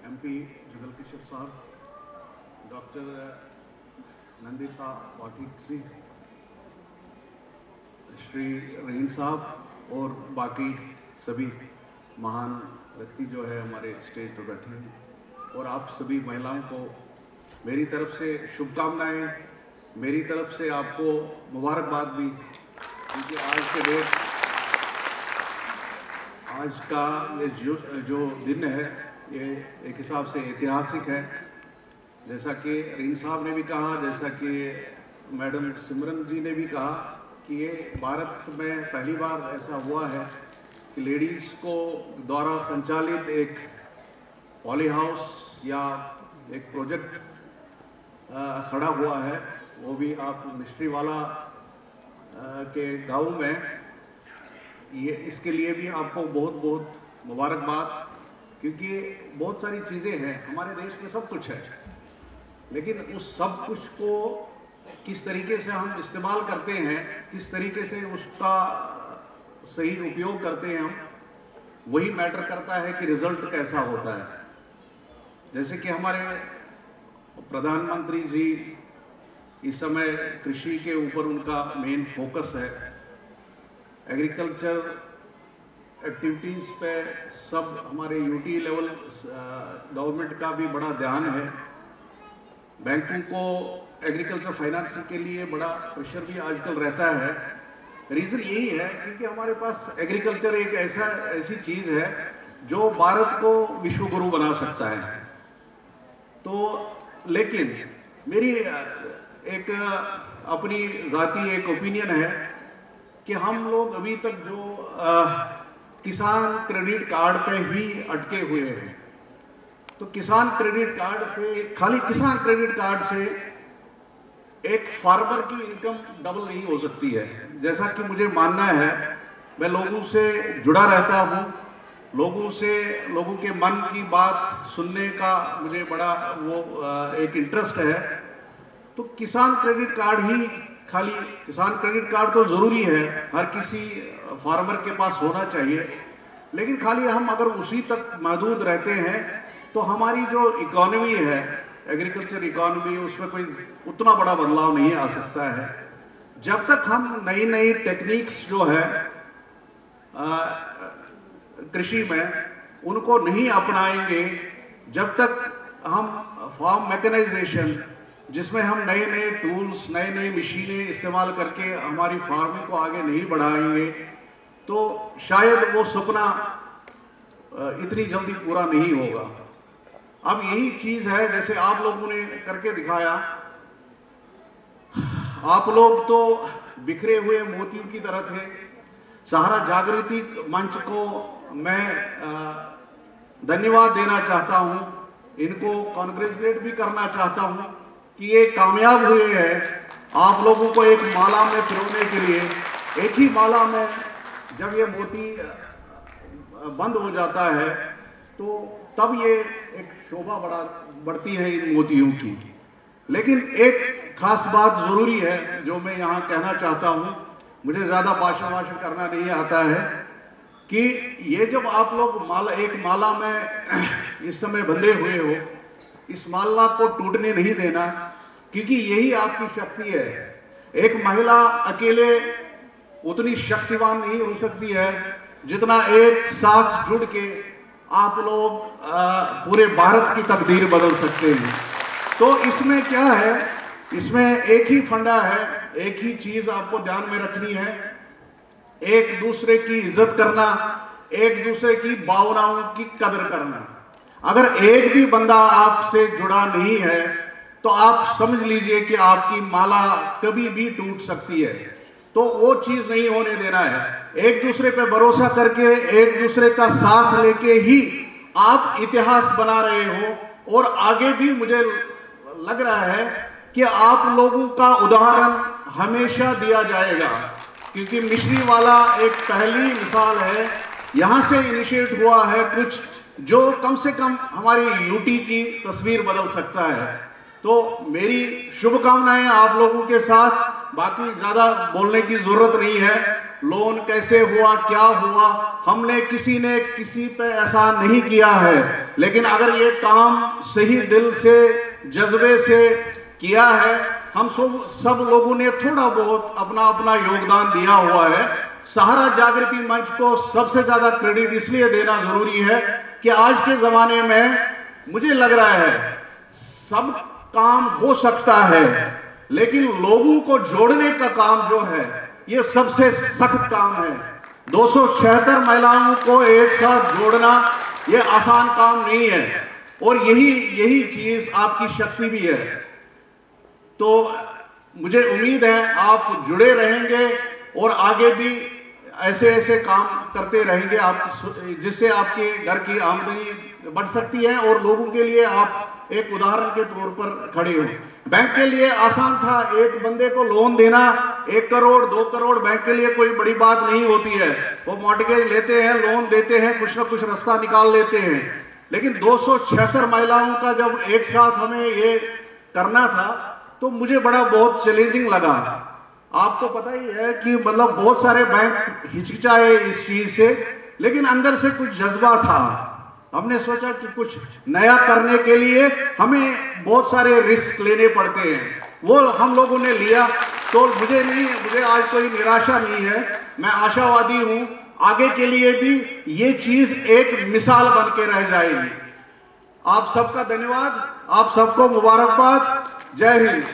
MP Jugal Kishore साहब, doctor Nandita Pathak ji, Shri रहीम साहब और बाकी सभी महान व्यक्ति जो है हमारे स्टेज पर बैठे हैं, और आप सभी महिलाओं को मेरी तरफ से शुभकामनाएं, मेरी तरफ से आपको मुबारकबाद भी, क्योंकि आज का ये जो दिन है ये एक हिसाब से ऐतिहासिक है। जैसा कि रहीम साहब ने भी कहा, जैसा कि मैडम सिमरन जी ने भी कहा कि ये भारत में पहली बार ऐसा हुआ है कि लेडीज़ को द्वारा संचालित एक पॉली हाउस या एक प्रोजेक्ट खड़ा हुआ है, वो भी आप मिस्ट्री वाला के गांव में। ये इसके लिए भी आपको बहुत बहुत मुबारकबाद, क्योंकि बहुत सारी चीज़ें हैं हमारे देश में, सब कुछ है, लेकिन उस सब कुछ को किस तरीके से हम इस्तेमाल करते हैं, किस तरीके से उसका सही उपयोग करते हैं हम, वही मैटर करता है कि रिजल्ट कैसा होता है। जैसे कि हमारे प्रधानमंत्री जी इस समय कृषि के ऊपर उनका मेन फोकस है, एग्रीकल्चर एक्टिविटीज़ पे सब हमारे यूटी लेवल गवर्नमेंट का भी बड़ा ध्यान है। बैंकों को एग्रीकल्चर फाइनेंसिंग के लिए बड़ा प्रेशर भी आजकल रहता है। रीज़न यही है क्योंकि हमारे पास एग्रीकल्चर एक ऐसी चीज़ है जो भारत को विश्व गुरु बना सकता है। तो लेकिन मेरी एक अपनी ज़ाती एक ओपिनियन है कि हम लोग अभी तक जो किसान क्रेडिट कार्ड पे ही अटके हुए हैं। तो किसान क्रेडिट कार्ड से, खाली किसान क्रेडिट कार्ड से एक फार्मर की इनकम डबल नहीं हो सकती है, जैसा कि मुझे मानना है। मैं लोगों से जुड़ा रहता हूँ, लोगों के मन की बात सुनने का मुझे बड़ा वो एक इंटरेस्ट है। तो किसान क्रेडिट कार्ड ही, खाली किसान क्रेडिट कार्ड तो ज़रूरी है, हर किसी फार्मर के पास होना चाहिए, लेकिन खाली हम अगर उसी तक महदूद रहते हैं तो हमारी जो इकोनॉमी है, एग्रीकल्चर इकोनॉमी, उसमें कोई उतना बड़ा बदलाव नहीं आ सकता है। जब तक हम नई नई टेक्निक्स जो है कृषि में उनको नहीं अपनाएंगे, जब तक हम फार्म मैकेनाइजेशन, जिसमें हम नए नए टूल्स, नए नए मशीनें इस्तेमाल करके हमारी फार्मिंग को आगे नहीं बढ़ाएंगे, तो शायद वो सपना इतनी जल्दी पूरा नहीं होगा। अब यही चीज़ है, जैसे आप लोगों ने करके दिखाया, आप लोग तो बिखरे हुए मोतियों की तरह थे। सहारा जागृति मंच को मैं धन्यवाद देना चाहता हूं, इनको कॉन्ग्रेचुलेट भी करना चाहता हूं कि ये कामयाब हुए हैं आप लोगों को एक माला में पिरोने के लिए। एक ही माला में जब ये मोती बंद हो जाता है तो तब ये एक शोभा बढ़ती है इन मोतियों की। लेकिन एक खास बात जरूरी है जो मैं यहाँ कहना चाहता हूँ, मुझे ज़्यादा भाषण करना नहीं आता है, कि ये जब आप लोग एक माला में इस समय बंधे हुए हो, इस माला को टूटने नहीं देना, क्योंकि यही आपकी शक्ति है। एक महिला अकेले उतनी शक्तिवान नहीं हो सकती है जितना एक साथ जुड़ के आप लोग पूरे भारत की तकदीर बदल सकते हैं। तो इसमें क्या है, इसमें एक ही फंडा है, एक ही चीज आपको ध्यान में रखनी है, एक दूसरे की इज्जत करना, एक दूसरे की भावनाओं की कदर करना। अगर एक भी बंदा आपसे जुड़ा नहीं है तो आप समझ लीजिए कि आपकी माला कभी भी टूट सकती है। तो वो चीज नहीं होने देना है। एक दूसरे पे भरोसा करके, एक दूसरे का साथ लेके ही आप इतिहास बना रहे हो, और आगे भी मुझे लग रहा है कि आप लोगों का उदाहरण हमेशा दिया जाएगा, क्योंकि मिश्री वाला एक पहली मिसाल है। यहां से इनिशिएट हुआ है कुछ जो कम से कम हमारी यूटी की तस्वीर बदल सकता है। तो मेरी शुभकामनाएं आप लोगों के साथ, बाकी ज्यादा बोलने की जरूरत नहीं है। लोन कैसे हुआ, क्या हुआ, हमने किसी ने किसी पे ऐसा नहीं किया है। लेकिन अगर ये काम सही दिल से, जज्बे से किया है, हम सब लोगों ने थोड़ा बहुत अपना अपना योगदान दिया हुआ है। सहारा जागृति मंच को सबसे ज्यादा क्रेडिट इसलिए देना जरूरी है कि आज के जमाने में मुझे लग रहा है सब काम हो सकता है, लेकिन लोगों को जोड़ने का काम जो है ये सबसे सख्त काम है। 276 महिलाओं को एक साथ जोड़ना ये आसान काम नहीं है, और यही चीज आपकी शक्ति भी है। तो मुझे उम्मीद है आप जुड़े रहेंगे और आगे भी ऐसे काम करते रहेंगे, आप जिससे आपके घर की आमदनी बढ़ सकती है और लोगों के लिए आप एक उदाहरण के तौर पर खड़े हो। बैंक के लिए आसान था, एक बंदे को लोन देना 1 करोड़ 2 करोड़ बैंक के लिए कोई बड़ी बात नहीं होती है। वो मॉर्टगेज लेते हैं, लोन देते हैं, कुछ ना कुछ रास्ता निकाल लेते हैं। लेकिन 276 महिलाओं का जब एक साथ हमें ये करना था तो मुझे बहुत चैलेंजिंग लगा। आपको पता ही है कि मतलब बहुत सारे बैंक हिचकिचाए इस चीज से, लेकिन अंदर से कुछ जज्बा था। हमने सोचा कि कुछ नया करने के लिए हमें बहुत सारे रिस्क लेने पड़ते हैं, वो हम लोगों ने लिया। तो मुझे आज कोई निराशा नहीं है, मैं आशावादी हूं। आगे के लिए भी ये चीज एक मिसाल बन के रह जाएगी। आप सबका धन्यवाद, आप सबको मुबारकबाद। जय हिंद।